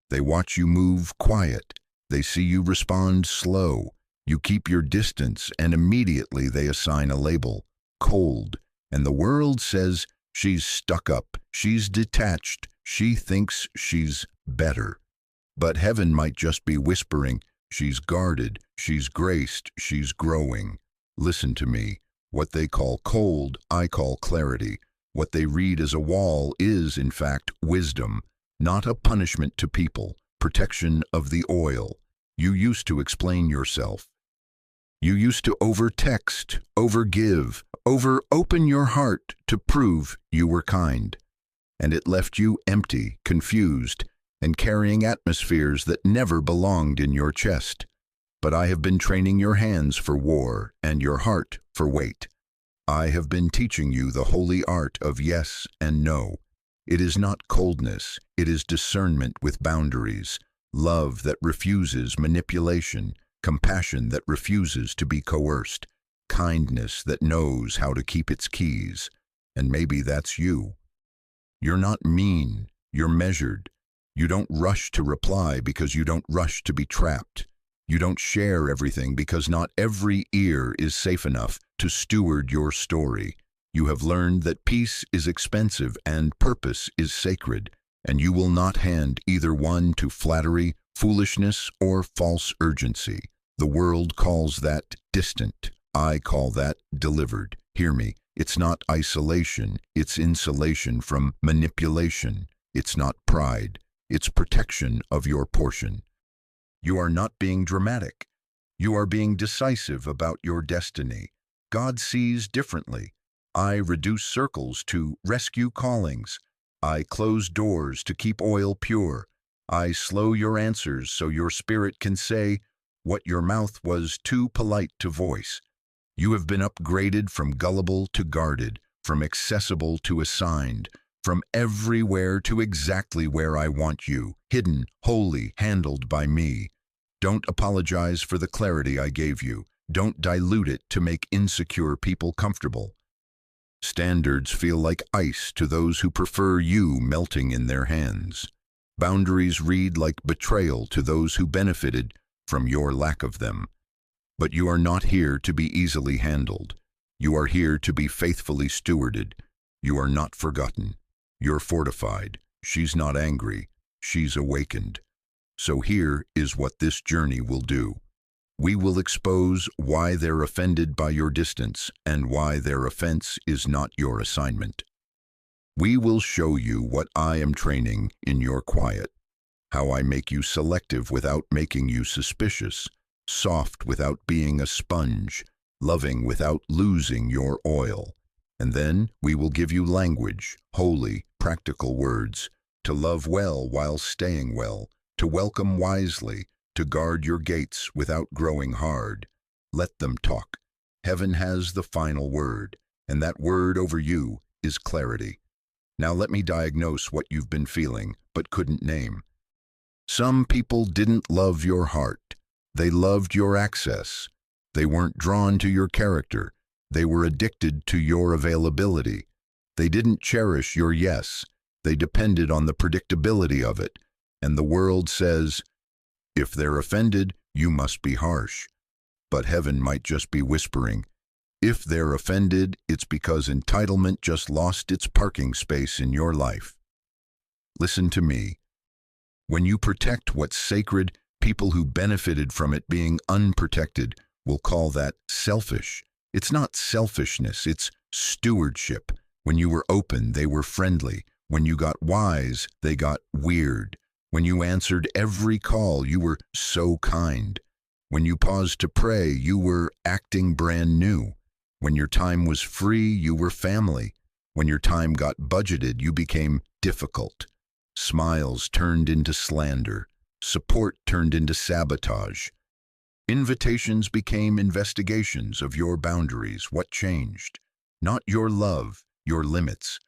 They watch you move quiet. They see you respond slow. You keep your distance, and immediately they assign a label, cold, and the world says she's stuck up, she's detached, she thinks she's better. But heaven might just be whispering, she's guarded, she's graced, she's growing. Listen to me. What they call cold, I call clarity. What they read as a wall is, in fact, wisdom, not a punishment to people, protection of the oil. You used to explain yourself. You used to over-text, over-give, over-open your heart to prove you were kind. And it left you empty, confused, and carrying atmospheres that never belonged in your chest. But I have been training your hands for war and your heart for weight. I have been teaching you the holy art of yes and no. It is not coldness, it is discernment with boundaries, love that refuses manipulation, compassion that refuses to be coerced, kindness that knows how to keep its keys. And maybe that's you. You're not mean, you're measured. You don't rush to reply because you don't rush to be trapped. You don't share everything because not every ear is safe enough to steward your story. You have learned that peace is expensive and purpose is sacred, and you will not hand either one to flattery, foolishness, or false urgency. The world calls that distant. I call that delivered. Hear me. It's not isolation. It's insulation from manipulation. It's not pride. It's protection of your portion. You are not being dramatic. You are being decisive about your destiny. God sees differently. I reduce circles to rescue callings. I close doors to keep oil pure. I slow your answers so your spirit can say what your mouth was too polite to voice. You have been upgraded from gullible to guarded, from accessible to assigned, from everywhere to exactly where I want you, hidden, holy, handled by me. Don't apologize for the clarity I gave you. Don't dilute it to make insecure people comfortable. Standards feel like ice to those who prefer you melting in their hands. Boundaries read like betrayal to those who benefited from your lack of them. But you are not here to be easily handled. You are here to be faithfully stewarded. You are not forgotten. You're fortified. She's not angry. She's awakened. So here is what this journey will do. We will expose why they're offended by your distance and why their offense is not your assignment. We will show you what I am training in your quiet, how I make you selective without making you suspicious, soft without being a sponge, loving without losing your oil. And then we will give you language, holy, practical words, to love well while staying well, to welcome wisely, to guard your gates without growing hard. Let them talk. Heaven has the final word, and that word over you is clarity. Now let me diagnose what you've been feeling but couldn't name. Some people didn't love your heart. They loved your access. They weren't drawn to your character. They were addicted to your availability. They didn't cherish your yes. They depended on the predictability of it. And the world says, if they're offended, you must be harsh. But heaven might just be whispering, if they're offended, it's because entitlement just lost its parking space in your life. Listen to me. When you protect what's sacred, people who benefited from it being unprotected will call that selfish. It's not selfishness, it's stewardship. When you were open, they were friendly. When you got wise, they got weird. When you answered every call, you were so kind. When you paused to pray, you were acting brand new. When your time was free, you were family. When your time got budgeted, you became difficult. Smiles turned into slander. Support turned into sabotage. Invitations became investigations of your boundaries. What changed? Not your love, your limits.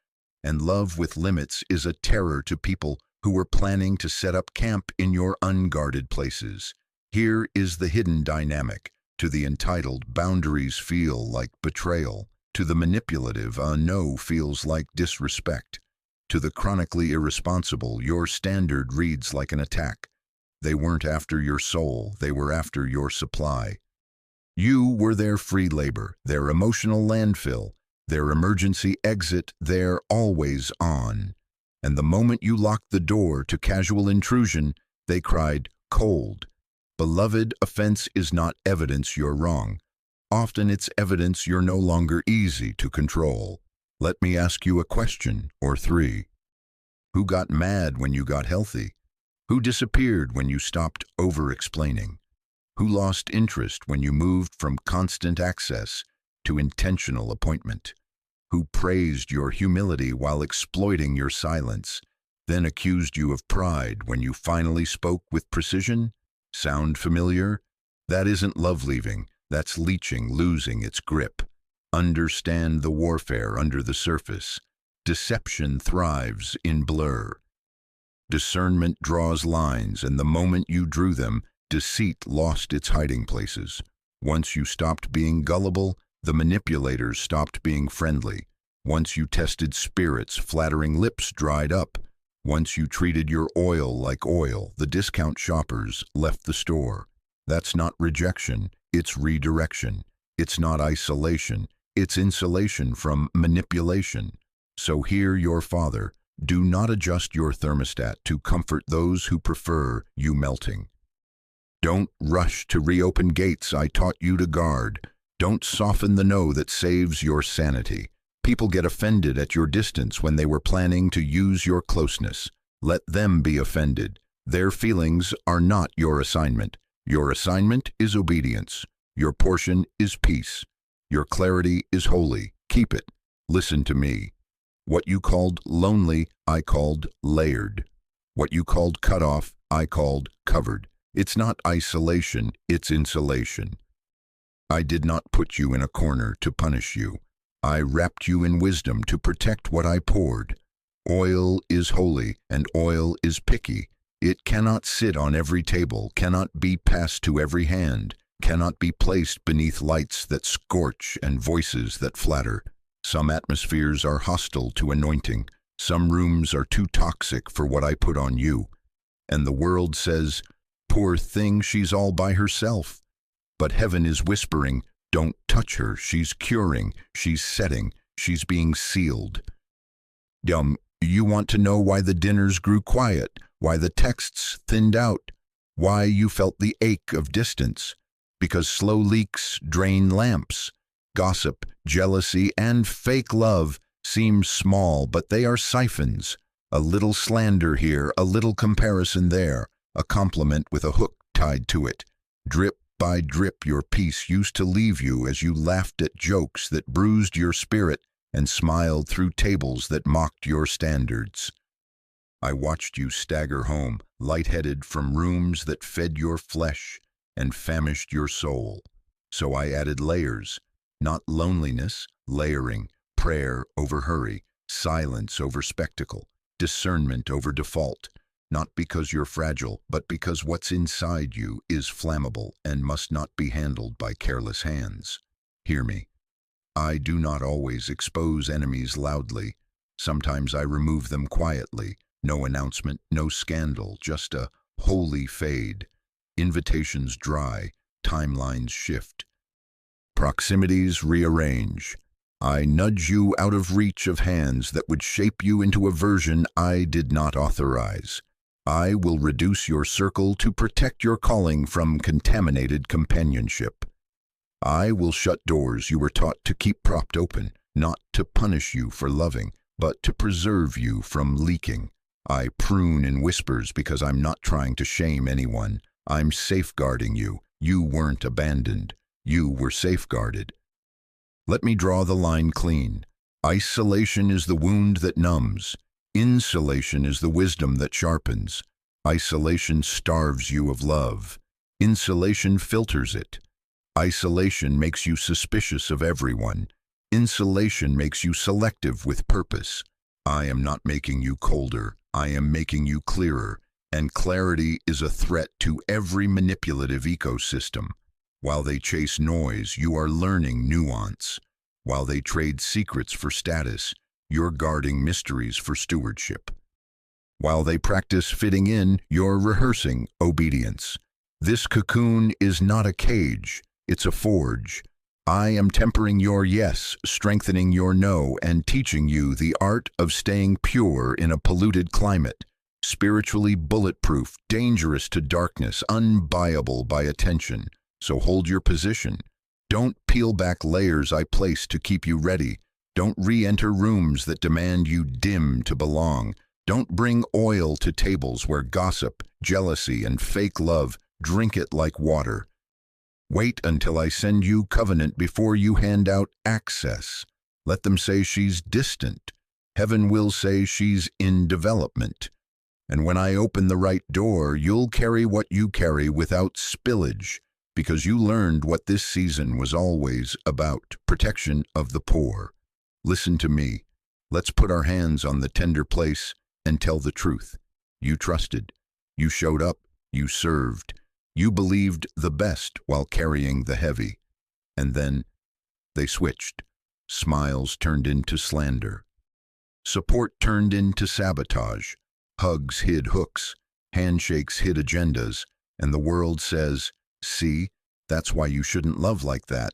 And love with limits is a terror to people who were planning to set up camp in your unguarded places. Here is the hidden dynamic. To the entitled, boundaries feel like betrayal. To the manipulative, a no feels like disrespect. To the chronically irresponsible, your standard reads like an attack. They weren't after your soul, they were after your supply. You were their free labor, their emotional landfill, their emergency exit, their always on. And the moment you locked the door to casual intrusion, they cried, cold. Beloved, offense is not evidence you're wrong. Often it's evidence you're no longer easy to control. Let me ask you a question or three. Who got mad when you got healthy? Who disappeared when you stopped over-explaining? Who lost interest when you moved from constant access to intentional appointment? Who praised your humility while exploiting your silence, then accused you of pride when you finally spoke with precision? Sound familiar? That isn't love leaving, that's leeching, losing its grip. Understand the warfare under the surface. Deception thrives in blur. Discernment draws lines, and the moment you drew them, deceit lost its hiding places. Once you stopped being gullible, the manipulators stopped being friendly. Once you tested spirits, flattering lips dried up. Once you treated your oil like oil, the discount shoppers left the store. That's not rejection, it's redirection. It's not isolation, it's insulation from manipulation. So hear your Father. Do not adjust your thermostat to comfort those who prefer you melting. Don't rush to reopen gates I taught you to guard. Don't soften the no that saves your sanity. People get offended at your distance when they were planning to use your closeness. Let them be offended. Their feelings are not your assignment. Your assignment is obedience. Your portion is peace. Your clarity is holy. Keep it. Listen to me. What you called lonely, I called layered. What you called cut off, I called covered. It's not isolation, it's insulation. I did not put you in a corner to punish you. I wrapped you in wisdom to protect what I poured. Oil is holy and oil is picky. It cannot sit on every table, cannot be passed to every hand, cannot be placed beneath lights that scorch and voices that flatter. Some atmospheres are hostile to anointing. Some rooms are too toxic for what I put on you. And the world says, poor thing, she's all by herself. But heaven is whispering, don't touch her, she's curing, she's setting, she's being sealed. You want to know why the dinners grew quiet, why the texts thinned out, why you felt the ache of distance? Because slow leaks drain lamps. Gossip, jealousy, and fake love seem small, but they are siphons. A little slander here, a little comparison there, a compliment with a hook tied to it. Drip by drip, your peace used to leave you as you laughed at jokes that bruised your spirit and smiled through tables that mocked your standards. I watched you stagger home, lightheaded from rooms that fed your flesh and famished your soul. So I added layers, not loneliness, layering, prayer over hurry, silence over spectacle, discernment over default. Not because you're fragile, but because what's inside you is flammable and must not be handled by careless hands. Hear me. I do not always expose enemies loudly. Sometimes I remove them quietly. No announcement, no scandal, just a holy fade. Invitations dry, timelines shift. Proximities rearrange. I nudge you out of reach of hands that would shape you into a version I did not authorize. I will reduce your circle to protect your calling from contaminated companionship. I will shut doors you were taught to keep propped open, not to punish you for loving, but to preserve you from leaking. I prune in whispers because I'm not trying to shame anyone. I'm safeguarding you. You weren't abandoned. You were safeguarded. Let me draw the line clean. Isolation is the wound that numbs. Insulation is the wisdom that sharpens. Isolation starves you of love. Insulation filters it. Isolation makes you suspicious of everyone. Insulation makes you selective with purpose. I am not making you colder. I am making you clearer. And clarity is a threat to every manipulative ecosystem. While they chase noise, you are learning nuance. While they trade secrets for status, you're guarding mysteries for stewardship. While they practice fitting in, you're rehearsing obedience. This cocoon is not a cage, it's a forge. I am tempering your yes, strengthening your no, and teaching you the art of staying pure in a polluted climate. Spiritually bulletproof, dangerous to darkness, unbuyable by attention. So hold your position. Don't peel back layers I place to keep you ready. Don't re-enter rooms that demand you dim to belong. Don't bring oil to tables where gossip, jealousy, and fake love drink it like water. Wait until I send you covenant before you hand out access. Let them say she's distant. Heaven will say she's in development. And when I open the right door, you'll carry what you carry without spillage, because you learned what this season was always about, protection of the poor. Listen to me. Let's put our hands on the tender place and tell the truth. You trusted. You showed up. You served. You believed the best while carrying the heavy. And then they switched. Smiles turned into slander. Support turned into sabotage. Hugs hid hooks. Handshakes hid agendas. And the world says, see, that's why you shouldn't love like that.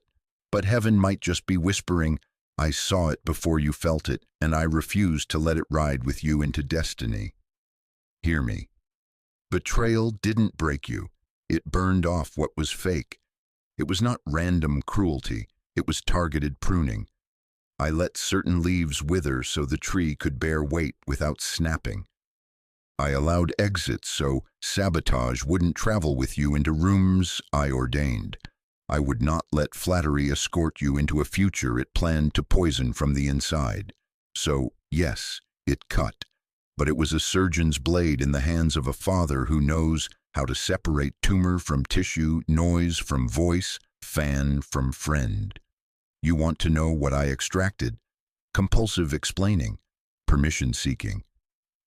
But heaven might just be whispering, I saw it before you felt it, and I refuse to let it ride with you into destiny. Hear me. Betrayal didn't break you. It burned off what was fake. It was not random cruelty. It was targeted pruning. I let certain leaves wither so the tree could bear weight without snapping. I allowed exits so sabotage wouldn't travel with you into rooms I ordained. I would not let flattery escort you into a future it planned to poison from the inside. So, yes, it cut, but it was a surgeon's blade in the hands of a father who knows how to separate tumor from tissue, noise from voice, fan from friend. You want to know what I extracted? Compulsive explaining, permission seeking,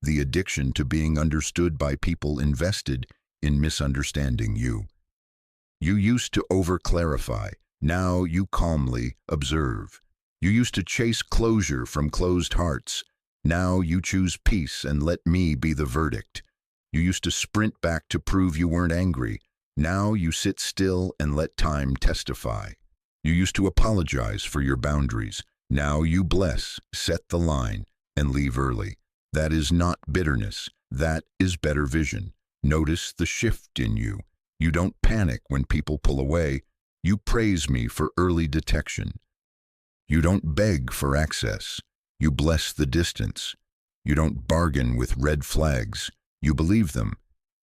the addiction to being understood by people invested in misunderstanding you. You used to over-clarify. Now you calmly observe. You used to chase closure from closed hearts. Now you choose peace and let me be the verdict. You used to sprint back to prove you weren't angry. Now you sit still and let time testify. You used to apologize for your boundaries. Now you bless, set the line, and leave early. That is not bitterness. That is better vision. Notice the shift in you. You don't panic when people pull away. You praise me for early detection. You don't beg for access. You bless the distance. You don't bargain with red flags. You believe them.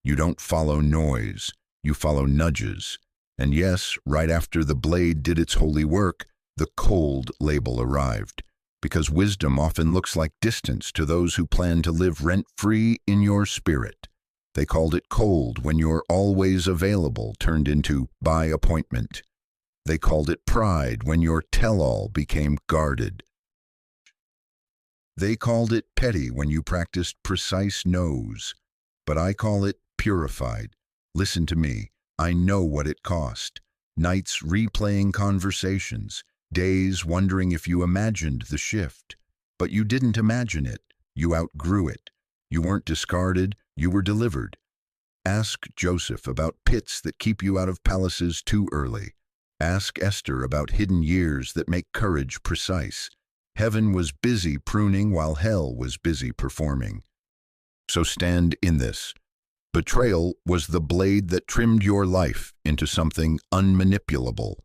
You don't follow noise. You follow nudges. And yes, right after the blade did its holy work, the cold label arrived. Because wisdom often looks like distance to those who plan to live rent-free in your spirit. They called it cold when your always available turned into by appointment. They called it pride when your tell-all became guarded. They called it petty when you practiced precise no's. But I call it purified. Listen to me. I know what it cost. Nights replaying conversations. Days wondering if you imagined the shift. But you didn't imagine it. You outgrew it. You weren't discarded. You were delivered. Ask Joseph about pits that keep you out of palaces too early. Ask Esther about hidden years that make courage precise. Heaven was busy pruning while hell was busy performing. So stand in this. Betrayal was the blade that trimmed your life into something unmanipulable.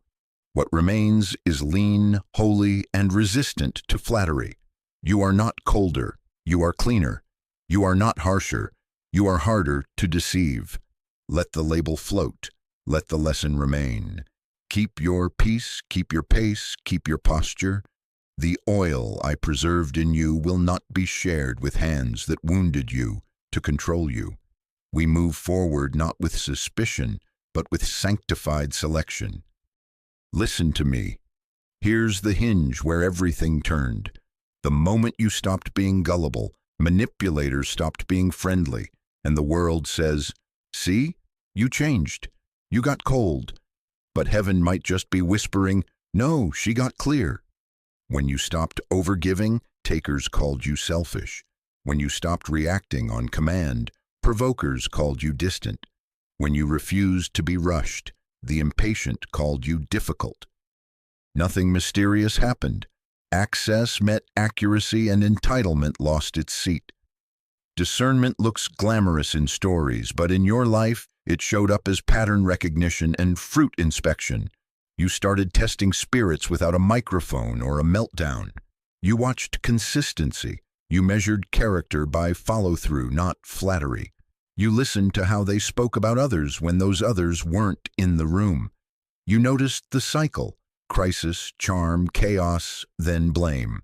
What remains is lean, holy, and resistant to flattery. You are not colder. You are cleaner. You are not harsher. You are harder to deceive. Let the label float. Let the lesson remain. Keep your peace, keep your pace, keep your posture. The oil I preserved in you will not be shared with hands that wounded you to control you. We move forward not with suspicion, but with sanctified selection. Listen to me. Here's the hinge where everything turned. The moment you stopped being gullible, manipulators stopped being friendly, and the world says, see, you changed. You got cold. But heaven might just be whispering, no, she got clear. When you stopped overgiving, takers called you selfish. When you stopped reacting on command, provokers called you distant. When you refused to be rushed, the impatient called you difficult. Nothing mysterious happened. Access met accuracy and entitlement lost its seat. Discernment looks glamorous in stories, but in your life, it showed up as pattern recognition and fruit inspection. You started testing spirits without a microphone or a meltdown. You watched consistency. You measured character by follow-through, not flattery. You listened to how they spoke about others when those others weren't in the room. You noticed the cycle: crisis, charm, chaos, then blame.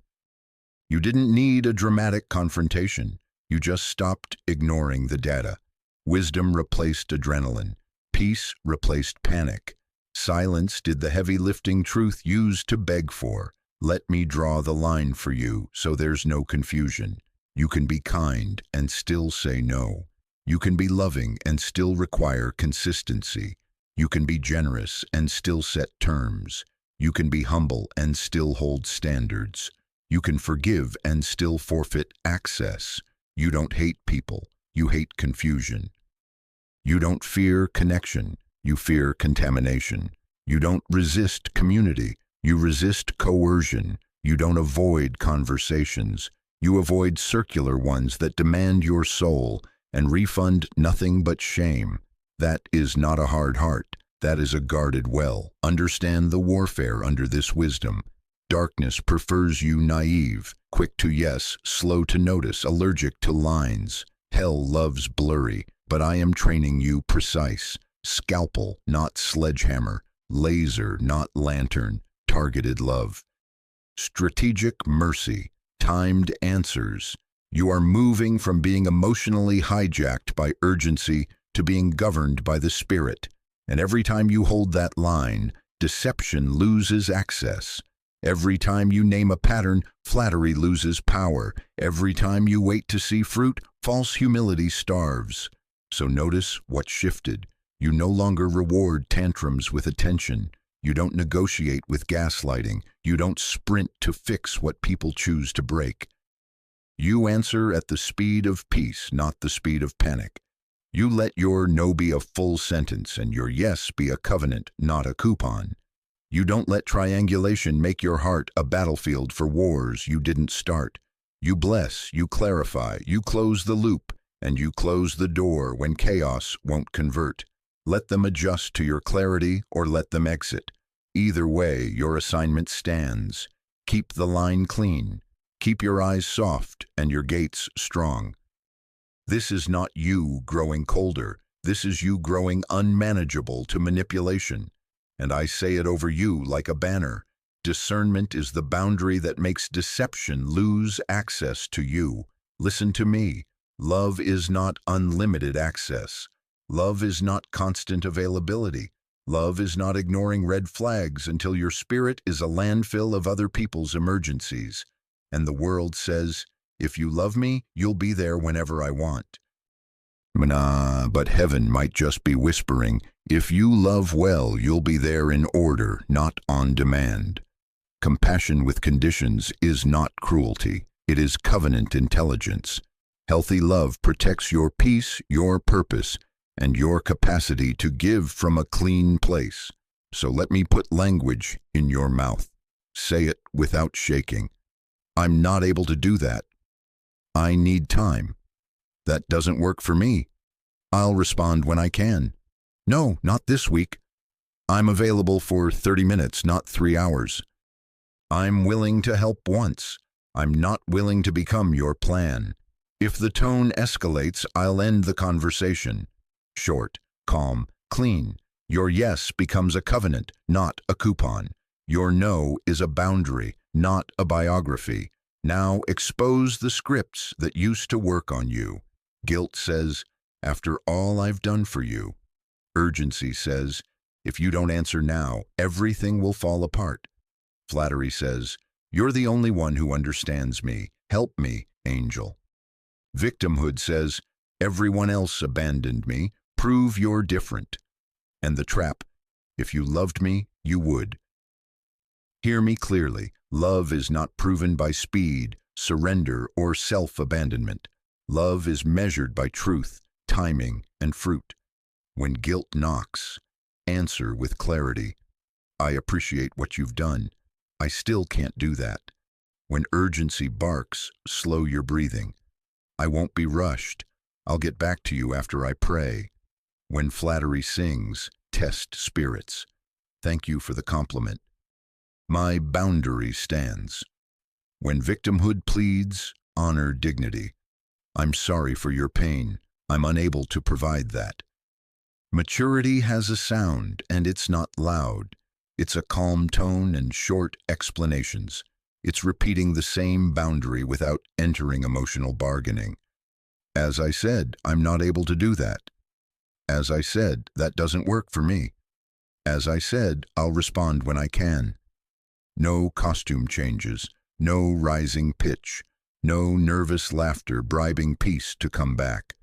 You didn't need a dramatic confrontation. You just stopped ignoring the data. Wisdom replaced adrenaline. Peace replaced panic. Silence did the heavy lifting truth used to beg for. Let me draw the line for you so there's no confusion. You can be kind and still say no. You can be loving and still require consistency. You can be generous and still set terms. You can be humble and still hold standards. You can forgive and still forfeit access. You don't hate people. You hate confusion. You don't fear connection. You fear contamination. You don't resist community. You resist coercion. You don't avoid conversations. You avoid circular ones that demand your soul and refund nothing but shame. That is not a hard heart. That is a guarded well. Understand the warfare under this wisdom. Darkness prefers you naive, quick to yes, slow to notice, allergic to lines. Hell loves blurry, but I am training you precise. Scalpel, not sledgehammer. Laser, not lantern. Targeted love. Strategic mercy. Timed answers. You are moving from being emotionally hijacked by urgency to being governed by the spirit. And every time you hold that line, deception loses access. Every time you name a pattern, flattery loses power. Every time you wait to see fruit, false humility starves. So notice what shifted. You no longer reward tantrums with attention. You don't negotiate with gaslighting. You don't sprint to fix what people choose to break. You answer at the speed of peace, not the speed of panic. You let your no be a full sentence and your yes be a covenant, not a coupon. You don't let triangulation make your heart a battlefield for wars you didn't start. You bless, you clarify, you close the loop, and you close the door when chaos won't convert. Let them adjust to your clarity or let them exit. Either way, your assignment stands. Keep the line clean. Keep your eyes soft and your gates strong. This is not you growing colder. This is you growing unmanageable to manipulation. And I say it over you like a banner. Discernment is the boundary that makes deception lose access to you. Listen to me. Love is not unlimited access. Love is not constant availability. Love is not ignoring red flags until your spirit is a landfill of other people's emergencies. And the world says, if you love me, you'll be there whenever I want. But heaven might just be whispering, if you love well, you'll be there in order, not on demand. Compassion with conditions is not cruelty. It is covenant intelligence. Healthy love protects your peace, your purpose, and your capacity to give from a clean place. So let me put language in your mouth. Say it without shaking. I'm not able to do that. I need time. That doesn't work for me. I'll respond when I can. No, not this week. I'm available for 30 minutes, not 3 hours. I'm willing to help once. I'm not willing to become your plan. If the tone escalates, I'll end the conversation. Short, calm, clean. Your yes becomes a covenant, not a coupon. Your no is a boundary, not a biography. Now expose the scripts that used to work on you. Guilt says, after all I've done for you. Urgency says, if you don't answer now, everything will fall apart. Flattery says, you're the only one who understands me. Help me, angel. Victimhood says, everyone else abandoned me. Prove you're different. And the trap, if you loved me, you would. Hear me clearly. Love is not proven by speed. surrender, or self-abandonment. Love is measured by truth, timing, and fruit. When guilt knocks, answer with clarity. I appreciate what you've done. I still can't do that. When urgency barks, slow your breathing. I won't be rushed. I'll get back to you after I pray. When flattery sings, test spirits. Thank you for the compliment. My boundary stands. When victimhood pleads, honor dignity. I'm sorry for your pain. I'm unable to provide that. Maturity has a sound, and it's not loud. It's a calm tone and short explanations. It's repeating the same boundary without entering emotional bargaining. As I said, I'm not able to do that. As I said, that doesn't work for me. As I said, I'll respond when I can. No costume changes, no rising pitch, no nervous laughter bribing peace to come back.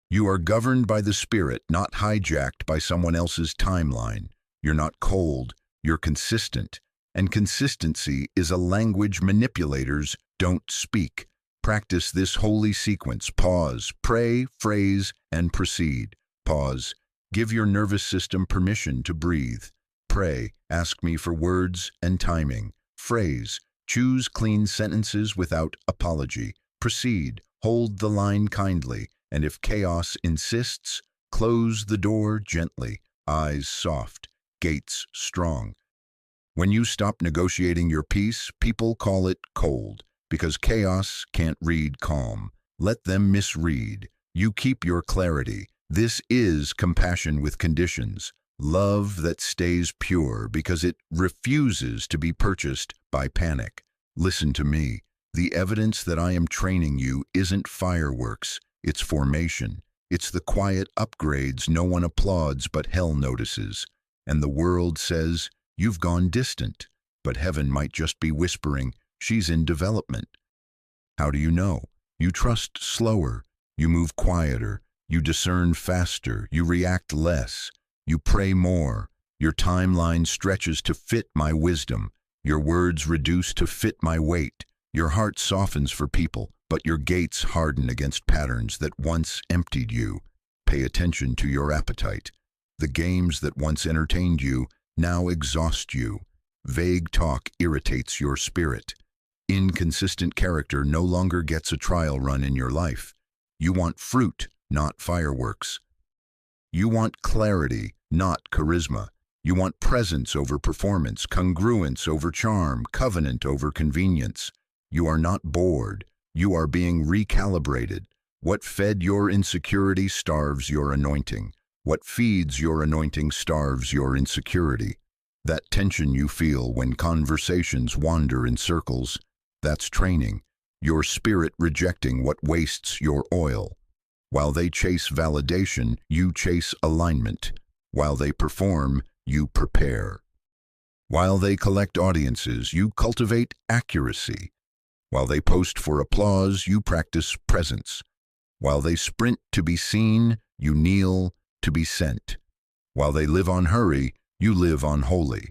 You are governed by the spirit, not hijacked by someone else's timeline. You're not cold, you're consistent. And consistency is a language manipulators don't speak. Practice this holy sequence. Pause, pray, phrase, and proceed. Pause. Give your nervous system permission to breathe. Pray. Ask me for words and timing. Phrase. Choose clean sentences without apology. Proceed. Hold the line kindly. And if chaos insists, close the door gently. Eyes soft. Gates strong. When you stop negotiating your peace, people call it cold, because chaos can't read calm. Let them misread. You keep your clarity. This is compassion with conditions, love that stays pure because it refuses to be purchased by panic. Listen to me. The evidence that I am training you isn't fireworks, it's formation. It's the quiet upgrades no one applauds but hell notices. And the world says, you've gone distant, but heaven might just be whispering, she's in development. How do you know? You trust slower, you move quieter, you discern faster, you react less, you pray more. Your timeline stretches to fit my wisdom, your words reduce to fit my weight. Your heart softens for people, but your gates harden against patterns that once emptied you. Pay attention to your appetite. The games that once entertained you now exhaust you. Vague talk irritates your spirit. Inconsistent character no longer gets a trial run in your life. You want fruit, not fireworks. You want clarity, not charisma. You want presence over performance, congruence over charm, covenant over convenience. You are not bored. You are being recalibrated. What fed your insecurity starves your anointing. What feeds your anointing starves your insecurity. That tension you feel when conversations wander in circles, that's training. Your spirit rejecting what wastes your oil. While they chase validation, you chase alignment. While they perform, you prepare. While they collect audiences, you cultivate accuracy. While they post for applause, you practice presence. While they sprint to be seen, you kneel to be sent. While they live on hurry, you live on holy.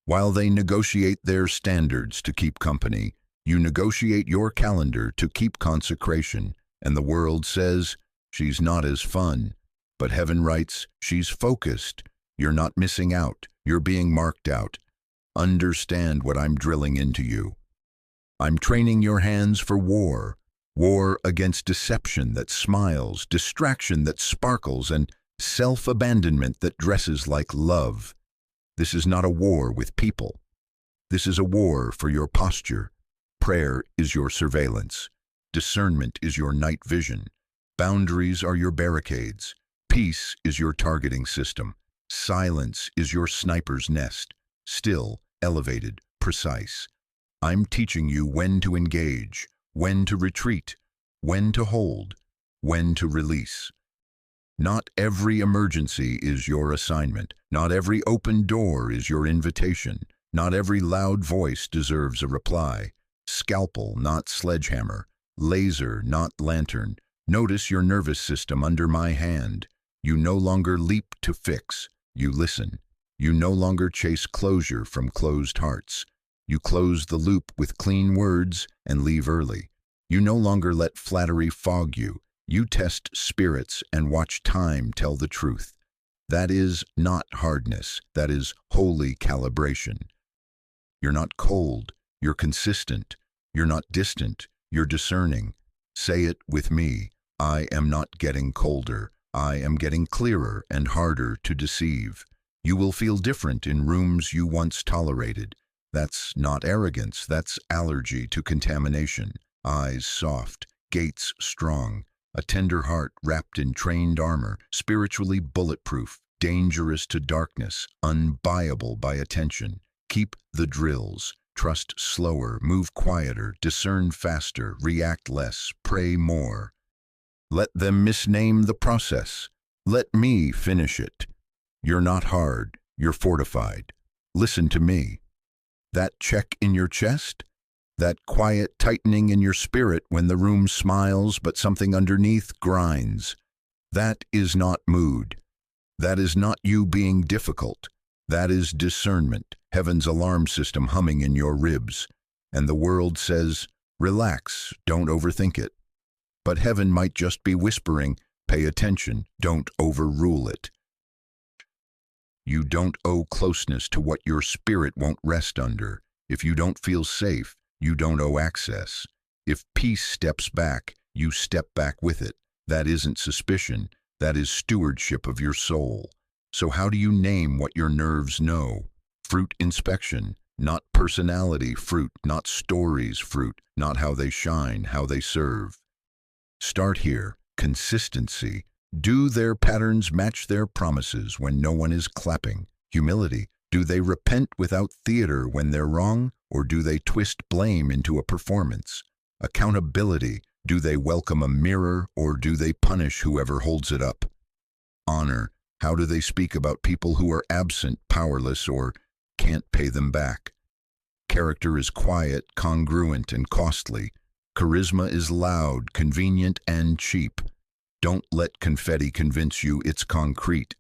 While they negotiate their standards to keep company, you negotiate your calendar to keep consecration. And the world says, she's not as fun. But heaven writes, she's focused. You're not missing out. You're being marked out. Understand what I'm drilling into you. I'm training your hands for war. War against deception that smiles, distraction that sparkles, and self-abandonment that dresses like love. This is not a war with people. This is a war for your posture. Prayer is your surveillance. Discernment is your night vision. Boundaries are your barricades. Peace is your targeting system. Silence is your sniper's nest. Still, elevated, precise. I'm teaching you when to engage, when to retreat, when to hold, when to release. Not every emergency is your assignment. Not every open door is your invitation. Not every loud voice deserves a reply. Scalpel, not sledgehammer. Laser, not lantern. Notice your nervous system under my hand. You no longer leap to fix. You listen. You no longer chase closure from closed hearts. You close the loop with clean words and leave early. You no longer let flattery fog you. You test spirits and watch time tell the truth. That is not hardness. That is holy calibration. You're not cold. You're consistent. You're not distant. You're discerning. Say it with me. I am not getting colder. I am getting clearer and harder to deceive. You will feel different in rooms you once tolerated. That's not arrogance. That's allergy to contamination. Eyes soft. Gates strong. A tender heart wrapped in trained armor, spiritually bulletproof, dangerous to darkness, unbuyable by attention. Keep the drills. Trust slower, move quieter, discern faster, react less, pray more. Let them misname the process. Let me finish it. You're not hard, you're fortified. Listen to me. That check in your chest? That quiet tightening in your spirit when the room smiles but something underneath grinds. That is not mood. That is not you being difficult. That is discernment, heaven's alarm system humming in your ribs. And the world says, relax, don't overthink it. But heaven might just be whispering, pay attention, don't overrule it. You don't owe closeness to what your spirit won't rest under. If you don't feel safe, you don't owe access. If peace steps back, you step back with it. That isn't suspicion. That is stewardship of your soul. So how do you name what your nerves know? Fruit inspection, not personality fruit, not stories fruit, not how they shine, how they serve. Start here. Consistency. Do their patterns match their promises when no one is clapping? Humility. Do they repent without theater when they're wrong, or do they twist blame into a performance? Accountability. Do they welcome a mirror, or do they punish whoever holds it up? Honor. How do they speak about people who are absent, powerless, or can't pay them back? Character is quiet, congruent, and costly. Charisma is loud, convenient, and cheap. Don't let confetti convince you it's concrete.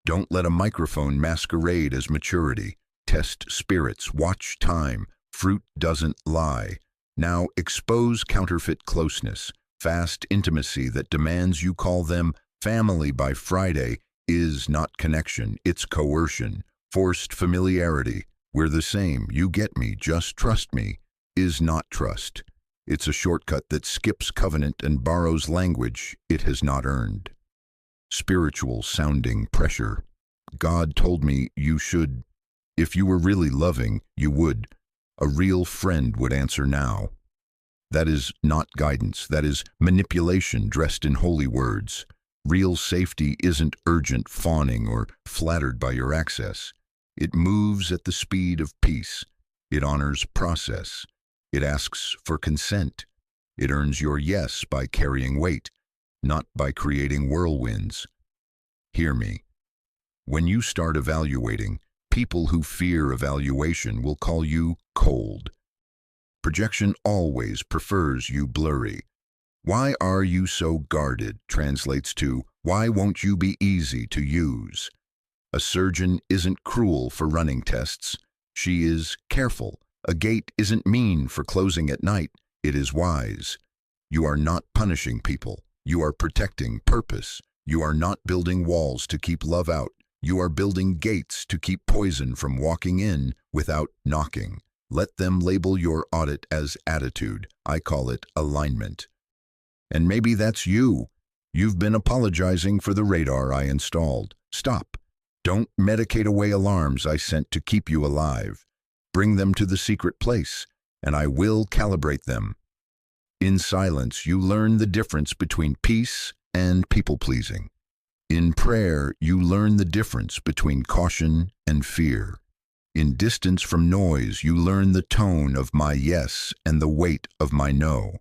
Don't let a microphone masquerade as maturity. Test spirits, watch time. Fruit doesn't lie. Now expose counterfeit closeness. Fast intimacy that demands you call them family by Friday is not connection, it's coercion. Forced familiarity. We're the same, you get me, just trust me, is not trust. It's a shortcut that skips covenant and borrows language it has not earned. Spiritual sounding pressure. God told me you should. If you were really loving, you would. A real friend would answer now. That is not guidance. That is manipulation dressed in holy words. Real safety isn't urgent fawning or flattered by your access. It moves at the speed of peace. It honors process. It asks for consent. It earns your yes by carrying weight, not by creating whirlwinds. Hear me. When you start evaluating, people who fear evaluation will call you cold. Projection always prefers you blurry. Why are you so guarded translates to, why won't you be easy to use? A surgeon isn't cruel for running tests. She is careful. A gate isn't mean for closing at night. It is wise. You are not punishing people. You are protecting purpose. You are not building walls to keep love out. You are building gates to keep poison from walking in without knocking. Let them label your audit as attitude. I call it alignment. And maybe that's you. You've been apologizing for the radar I installed. Stop. Don't medicate away alarms I sent to keep you alive. Bring them to the secret place, and I will calibrate them. In silence, you learn the difference between peace and people-pleasing. In prayer, you learn the difference between caution and fear. In distance from noise, you learn the tone of my yes and the weight of my no.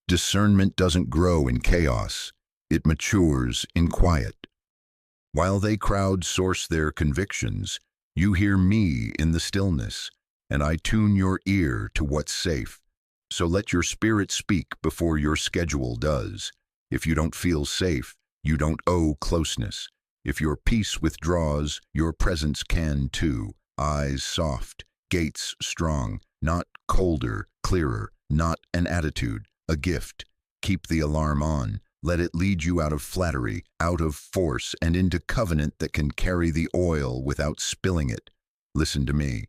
Discernment doesn't grow in chaos. It matures in quiet. While they crowdsource their convictions, you hear me in the stillness, and I tune your ear to what's safe. So let your spirit speak before your schedule does. If you don't feel safe, you don't owe closeness. If your peace withdraws, your presence can too. Eyes soft, gates strong, not colder, clearer, not an attitude, a gift. Keep the alarm on. Let it lead you out of flattery, out of force, and into covenant that can carry the oil without spilling it. Listen to me.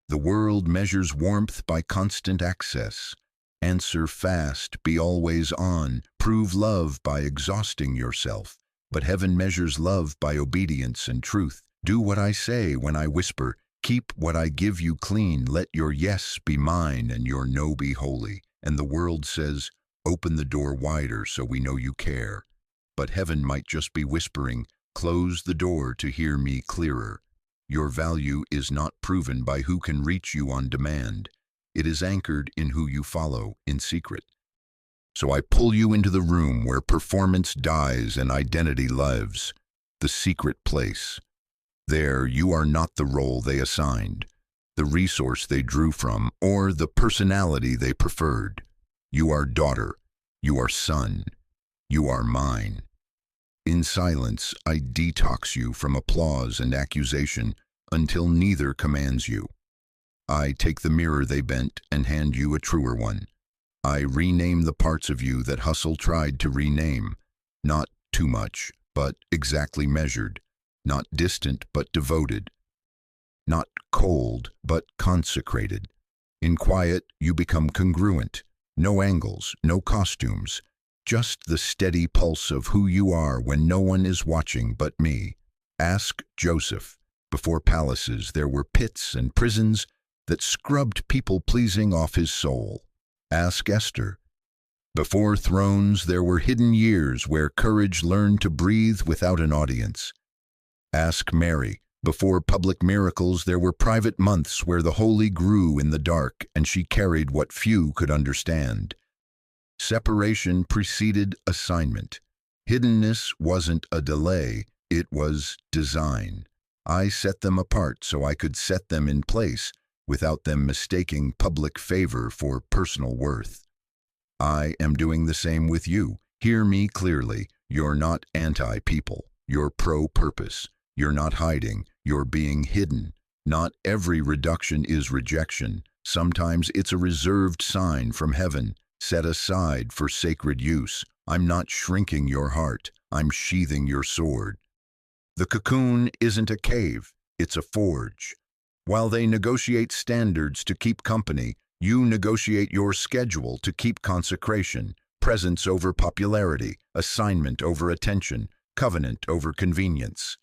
The world measures warmth by constant access. Answer fast, be always on, prove love by exhausting yourself. But heaven measures love by obedience and truth. Do what I say when I whisper. Keep what I give you clean. Let your yes be mine and your no be holy. And the world says, open the door wider so we know you care. But heaven might just be whispering, close the door to hear me clearer. Your value is not proven by who can reach you on demand. It is anchored in who you follow in secret. So I pull you into the room where performance dies and identity lives, the secret place. There you are not the role they assigned, the resource they drew from, or the personality they preferred. You are daughter, you are son, you are mine. In silence, I detox you from applause and accusation until neither commands you. I take the mirror they bent and hand you a truer one. I rename the parts of you that hustle tried to rename. Not too much, but exactly measured. Not distant, but devoted. Not cold, but consecrated. In quiet, you become congruent. No angles, no costumes. Just the steady pulse of who you are when no one is watching but me. Ask Joseph. Before palaces, there were pits and prisons that scrubbed people-pleasing off his soul. Ask Esther. Before thrones, there were hidden years where courage learned to breathe without an audience. Ask Mary. Before public miracles, there were private months where the holy grew in the dark and she carried what few could understand. Separation preceded assignment. Hiddenness wasn't a delay, it was design. I set them apart so I could set them in place without them mistaking public favor for personal worth. I am doing the same with you. Hear me clearly. You're not anti-people. You're pro-purpose. You're not hiding. You're being hidden. Not every reduction is rejection. Sometimes it's a reserved sign from heaven, set aside for sacred use. I'm not shrinking your heart. I'm sheathing your sword. The cocoon isn't a cave. It's a forge. While they negotiate standards to keep company, you negotiate your schedule to keep consecration, presence over popularity, assignment over attention, covenant over convenience.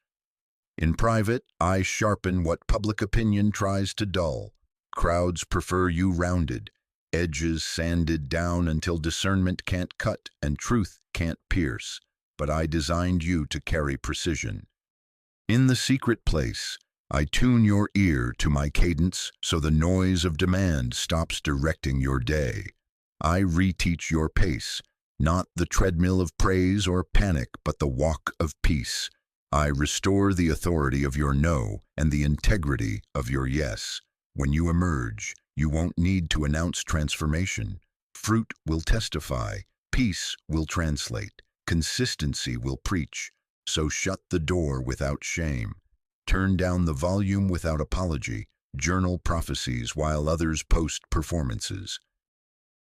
In private, I sharpen what public opinion tries to dull. Crowds prefer you rounded, edges sanded down until discernment can't cut and truth can't pierce. But I designed you to carry precision. In the secret place, I tune your ear to my cadence so the noise of demand stops directing your day. I reteach your pace, not the treadmill of praise or panic, but the walk of peace. I restore the authority of your no and the integrity of your yes. When you emerge, you won't need to announce transformation. Fruit will testify, peace will translate, consistency will preach. So shut the door without shame. Turn down the volume without apology. Journal prophecies while others post performances.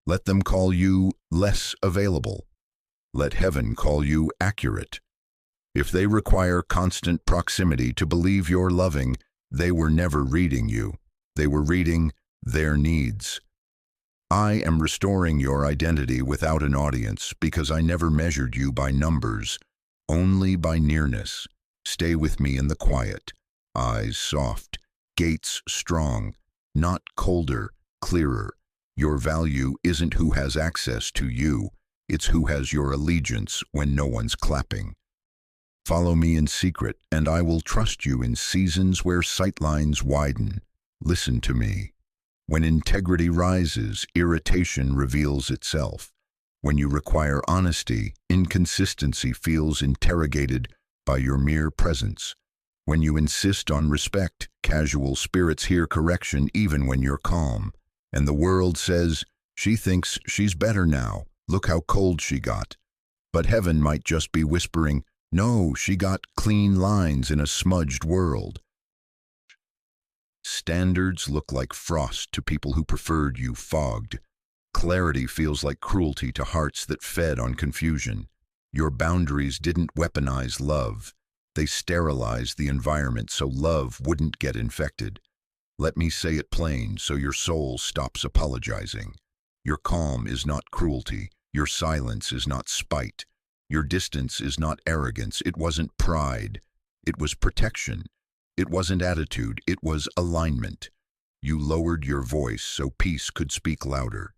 Let them call you less available. Let heaven call you accurate. If they require constant proximity to believe you're loving, they were never reading you. They were reading their needs. I am restoring your identity without an audience because I never measured you by numbers, only by nearness. Stay with me in the quiet. Eyes soft, gates strong, not colder, clearer. Your value isn't who has access to you, it's who has your allegiance when no one's clapping. Follow me in secret, and I will trust you in seasons where sightlines widen. Listen to me. When integrity rises, irritation reveals itself. When you require honesty, inconsistency feels interrogated by your mere presence. When you insist on respect, casual spirits hear correction even when you're calm. And the world says, she thinks she's better now. Look how cold she got. But heaven might just be whispering, no, she got clean lines in a smudged world. Standards look like frost to people who preferred you fogged. Clarity feels like cruelty to hearts that fed on confusion. Your boundaries didn't weaponize love. They sterilized the environment so love wouldn't get infected. Let me say it plain so your soul stops apologizing. Your calm is not cruelty. Your silence is not spite. Your distance is not arrogance. It wasn't pride. It was protection. It wasn't attitude. It was alignment. You lowered your voice so peace could speak louder.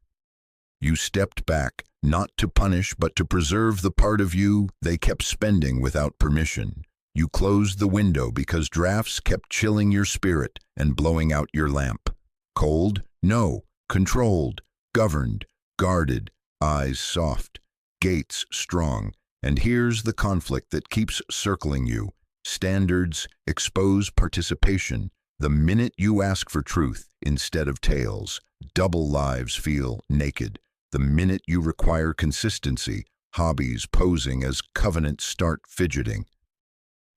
You stepped back, not to punish but to preserve the part of you they kept spending without permission. You closed the window because drafts kept chilling your spirit and blowing out your lamp. Cold? No. Controlled, governed, guarded, eyes soft, gates strong. And here's the conflict that keeps circling you. Standards expose participation. The minute you ask for truth instead of tales, double lives feel naked. The minute you require consistency, hobbies posing as covenants start fidgeting.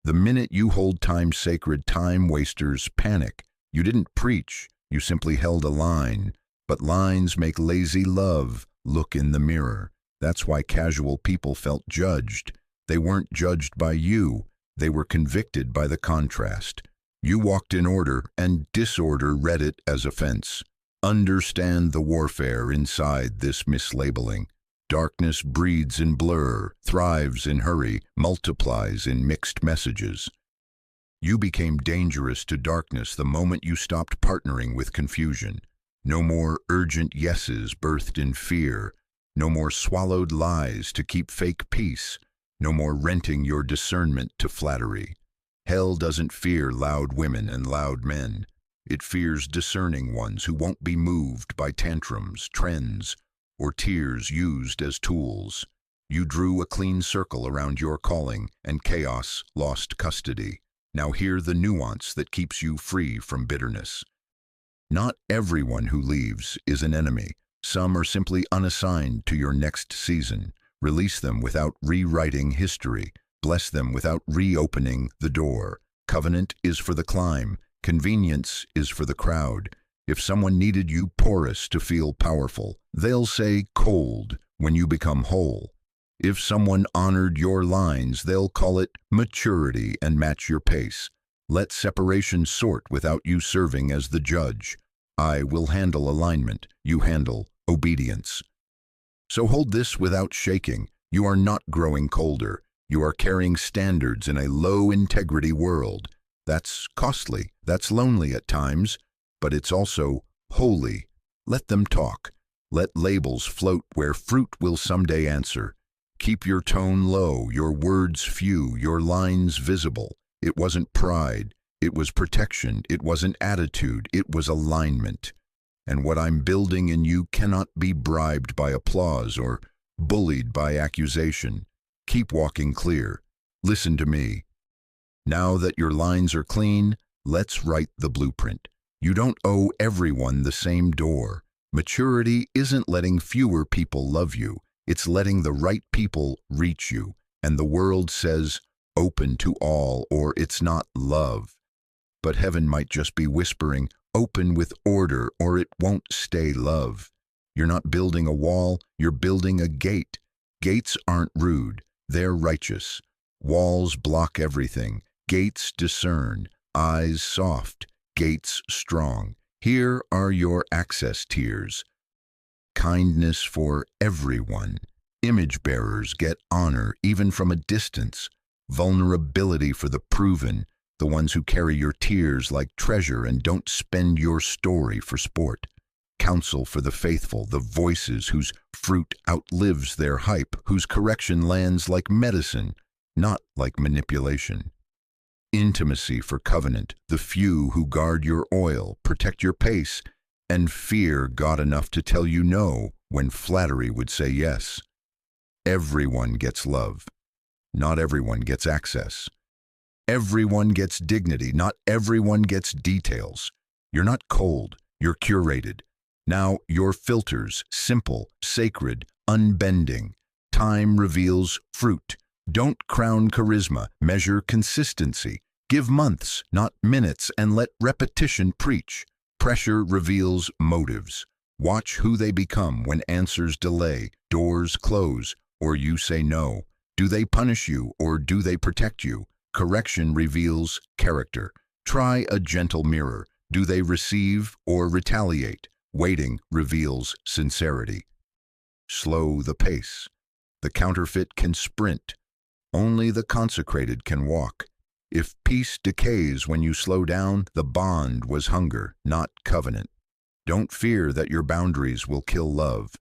The minute you hold time sacred, time wasters panic. You didn't preach, you simply held a line. But lines make lazy love look in the mirror. That's why casual people felt judged. They weren't judged by you. They were convicted by the contrast. You walked in order, and disorder read it as offense. Understand the warfare inside this mislabeling. Darkness breeds in blur, thrives in hurry, multiplies in mixed messages. You became dangerous to darkness the moment you stopped partnering with confusion. No more urgent yeses birthed in fear. No more swallowed lies to keep fake peace. No more renting your discernment to flattery. Hell doesn't fear loud women and loud men. It fears discerning ones who won't be moved by tantrums, trends, or tears used as tools. You drew a clean circle around your calling, and chaos lost custody. Now hear the nuance that keeps you free from bitterness. Not everyone who leaves is an enemy. Some are simply unassigned to your next season. Release them without rewriting history. Bless them without reopening the door. Covenant is for the climb. Convenience is for the crowd. If someone needed you porous to feel powerful, they'll say cold when you become whole. If someone honored your lines, they'll call it maturity and match your pace. Let separation sort without you serving as the judge. I will handle alignment. You handle obedience. So hold this without shaking. You are not growing colder. You are carrying standards in a low-integrity world. That's costly. That's lonely at times. But it's also holy. Let them talk. Let labels float where fruit will someday answer. Keep your tone low, your words few, your lines visible. It wasn't pride. It was protection. It wasn't attitude. It was alignment. And what I'm building in you cannot be bribed by applause or bullied by accusation. Keep walking clear. Listen to me. Now that your lines are clean, let's write the blueprint. You don't owe everyone the same door. Maturity isn't letting fewer people love you. It's letting the right people reach you. And the world says, open to all, or it's not love. But heaven might just be whispering, open with order, or it won't stay love. You're not building a wall, you're building a gate. Gates aren't rude, they're righteous. Walls block everything. Gates discern, eyes soft, gates strong. Here are your access tiers. Kindness for everyone. Image bearers get honor even from a distance. Vulnerability for the proven, the ones who carry your tears like treasure and don't spend your story for sport. Counsel for the faithful, the voices whose fruit outlives their hype, whose correction lands like medicine, not like manipulation. Intimacy for covenant, the few who guard your oil, protect your pace, and fear God enough to tell you no when flattery would say yes. Everyone gets love. Not everyone gets access. Everyone gets dignity. Not everyone gets details. You're not cold. You're curated. Now your filters, simple, sacred, unbending. Time reveals fruit. Don't crown charisma. Measure consistency. Give months, not minutes, and let repetition preach. Pressure reveals motives. Watch who they become when answers delay, doors close, or you say no. Do they punish you or do they protect you? Correction reveals character. Try a gentle mirror. Do they receive or retaliate? Waiting reveals sincerity. Slow the pace. The counterfeit can sprint. Only the consecrated can walk. If peace decays when you slow down, the bond was hunger, not covenant. Don't fear that your boundaries will kill love.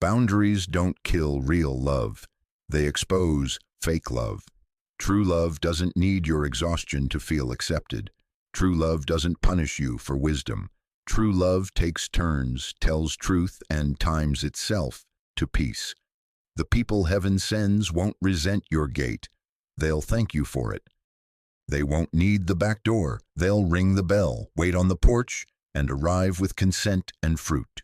Boundaries don't kill real love. They expose fake love. True love doesn't need your exhaustion to feel accepted. True love doesn't punish you for wisdom. True love takes turns, tells truth, and times itself to peace. The people heaven sends won't resent your gate. They'll thank you for it. They won't need the back door. They'll ring the bell, wait on the porch, and arrive with consent and fruit.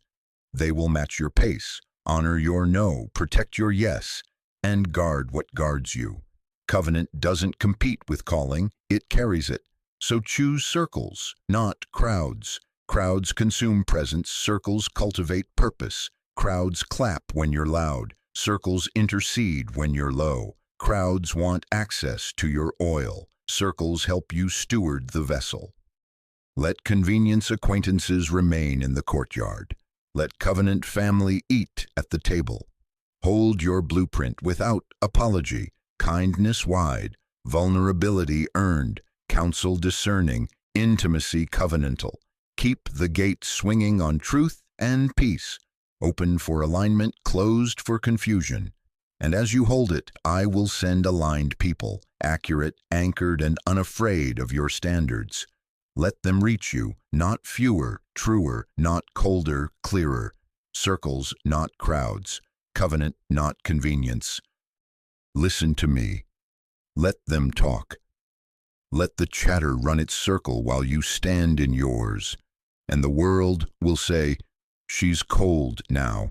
They will match your pace, honor your no, protect your yes, and guard what guards you. Covenant doesn't compete with calling, it carries it. So choose circles, not crowds. Crowds consume presence, circles cultivate purpose. Crowds clap when you're loud, circles intercede when you're low. Crowds want access to your oil, circles help you steward the vessel. Let convenience acquaintances remain in the courtyard. Let covenant family eat at the table. Hold your blueprint without apology, kindness wide, vulnerability earned, counsel discerning, intimacy covenantal. Keep the gate swinging on truth and peace, open for alignment, closed for confusion. And as you hold it, I will send aligned people, accurate, anchored, and unafraid of your standards. Let them reach you, not fewer, truer, not colder, clearer. Circles, not crowds. Covenant, not convenience. Listen to me. Let them talk. Let the chatter run its circle while you stand in yours. And the world will say, she's cold now.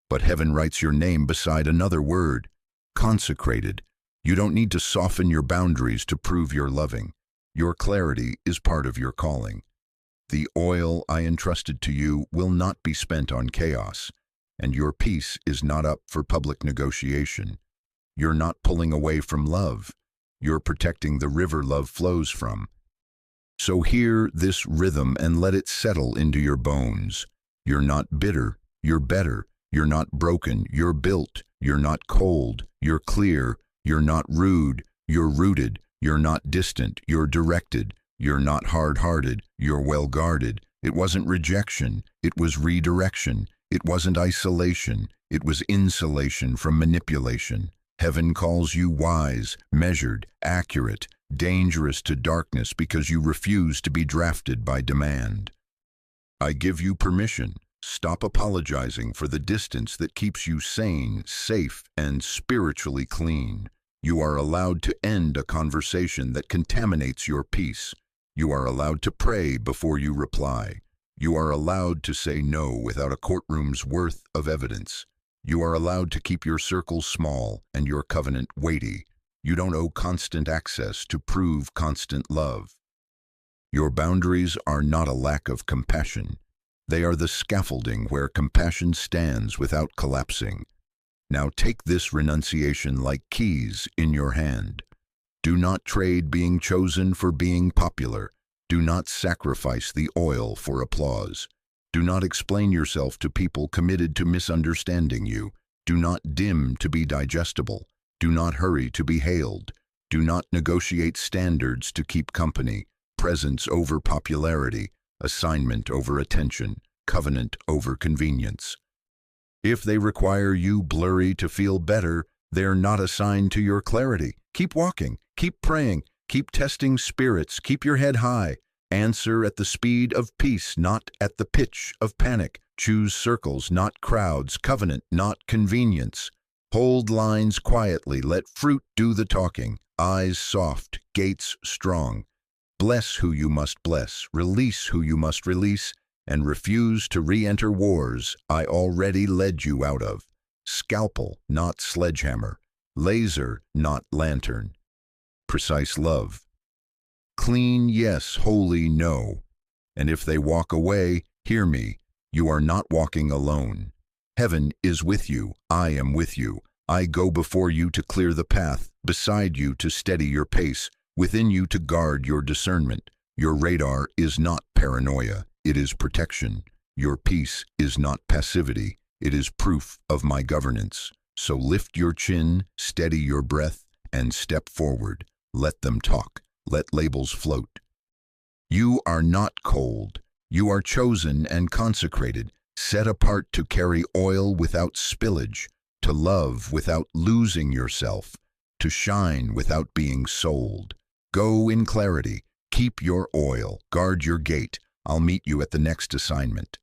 But heaven writes your name beside another word, consecrated. You don't need to soften your boundaries to prove you're loving. Your clarity is part of your calling. The oil I entrusted to you will not be spent on chaos, and your peace is not up for public negotiation. You're not pulling away from love. You're protecting the river love flows from. So hear this rhythm and let it settle into your bones. You're not bitter, you're better. You're not broken, you're built. You're not cold, you're clear. You're not rude, you're rooted. You're not distant, you're directed. You're not hard-hearted, you're well-guarded. It wasn't rejection, it was redirection. It wasn't isolation, it was insulation from manipulation. Heaven calls you wise, measured, accurate, dangerous to darkness because you refuse to be drafted by demand. I give you permission. Stop apologizing for the distance that keeps you sane, safe, and spiritually clean. You are allowed to end a conversation that contaminates your peace. You are allowed to pray before you reply. You are allowed to say no without a courtroom's worth of evidence. You are allowed to keep your circle small and your covenant weighty. You don't owe constant access to prove constant love. Your boundaries are not a lack of compassion. They are the scaffolding where compassion stands without collapsing. Now take this renunciation like keys in your hand. Do not trade being chosen for being popular. Do not sacrifice the oil for applause. Do not explain yourself to people committed to misunderstanding you. Do not dim to be digestible. Do not hurry to be hailed. Do not negotiate standards to keep company. Presence over popularity. Assignment over attention, covenant over convenience. If they require you blurry to feel better, they're not assigned to your clarity. Keep walking, keep praying, keep testing spirits, keep your head high. Answer at the speed of peace, not at the pitch of panic. Choose circles, not crowds, covenant, not convenience. Hold lines quietly, let fruit do the talking. Eyes soft, gates strong. Bless who you must bless, release who you must release, and refuse to re-enter wars I already led you out of. Scalpel, not sledgehammer. Laser, not lantern. Precise love. Clean, yes. Holy, no. And if they walk away, hear me. You are not walking alone. Heaven is with you. I am with you. I go before you to clear the path, beside you to steady your pace, within you to guard your discernment. Your radar is not paranoia, it is protection. Your peace is not passivity, it is proof of my governance. So lift your chin, steady your breath, and step forward. Let them talk. Let labels float. You are not cold. You are chosen and consecrated, set apart to carry oil without spillage, to love without losing yourself, to shine without being sold. Go in clarity. Keep your oil. Guard your gate. I'll meet you at the next assignment.